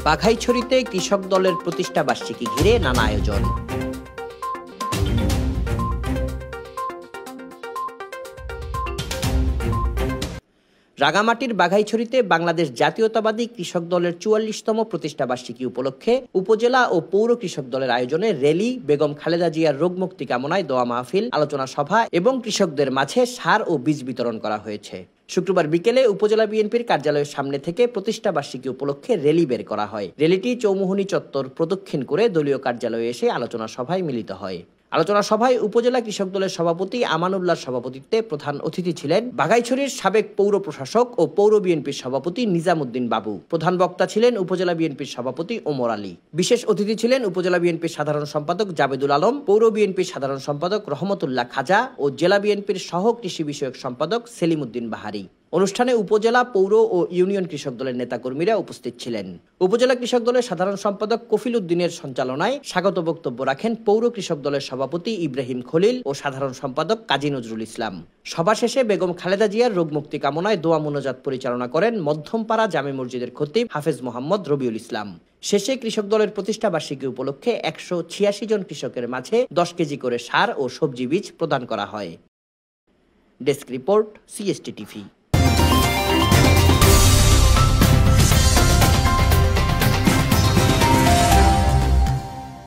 বাঘাইছড়িতে কৃষক দলের প্রতিষ্ঠা বার্ষিকী ঘিরে নানা আয়োজন। রাঙামাটির বাঘাইছড়িতে বাংলাদেশ জাতীয়তাবাদী কৃষক দলের ৪৪তম প্রতিষ্ঠা বার্ষিকী উপলক্ষে উপজেলা ও পৌর কৃষক দলের আয়োজনে র্যালি, বেগম খালেদা জিয়ার রোগ মুক্তি কামনায় দোয়া মাহফিল, আলোচনা সভা এবং কৃষকদের মাঝে সার ও বীজ বিতরণ করা হয়েছে। শুক্রবার বিকেলে উপজেলা বিএনপির কার্যালয়ের সামনে থেকে প্রতিষ্ঠা বার্ষিকী উপলক্ষে র্যালি বের করা হয়। র্যালিটি চৌমুহনী চত্বর প্রদক্ষিণ করে দলীয় কার্যালয়ে এসে আলোচনা সভায় মিলিত হয়। আলোচনা সভায় উপজেলা কৃষক দলের সভাপতি আমানুল্লাহর সভাপতিত্বে প্রধান অতিথি ছিলেন বাঘাইছড়ির সাবেক পৌর প্রশাসক ও পৌর বিএনপির সভাপতি নিজামুদ্দিন বাবু। প্রধান বক্তা ছিলেন উপজেলা বিএনপির সভাপতি ওমর আলী। বিশেষ অতিথি ছিলেন উপজেলা বিএনপির সাধারণ সম্পাদক জাবেদুল আলম, পৌর বিএনপির সাধারণ সম্পাদক রহমতুল্লাহ খাজা ও জেলা বিএনপির সহ কৃষি বিষয়ক সম্পাদক সেলিম উদ্দিন বাহারি। অনুষ্ঠানে উপজেলা, পৌর ও ইউনিয়ন কৃষক দলের নেতাকর্মীরা উপস্থিত ছিলেন। উপজেলা কৃষক দলের সাধারণ সম্পাদক কফিল উদ্দিনের সঞ্চালনায় স্বাগত বক্তব্য রাখেন পৌর কৃষক দলের সভাপতি ইব্রাহিম খলিল ও সাধারণ সম্পাদক কাজী নজরুল ইসলাম। সভা শেষে বেগম খালেদা জিয়ার রোগ মুক্তি কামনায় দোয়া মুনাজাত পরিচালনা করেন মধ্যমপাড়া জামে মসজিদের খতিব হাফেজ মোহাম্মদ রবিউল ইসলাম। শেষে কৃষক দলের প্রতিষ্ঠা বার্ষিকী উপলক্ষে ১৮৬ জন কৃষকের মাঝে ১০ কেজি করে সার ও সবজি বীজ প্রদান করা হয়। Desk report, CST TV.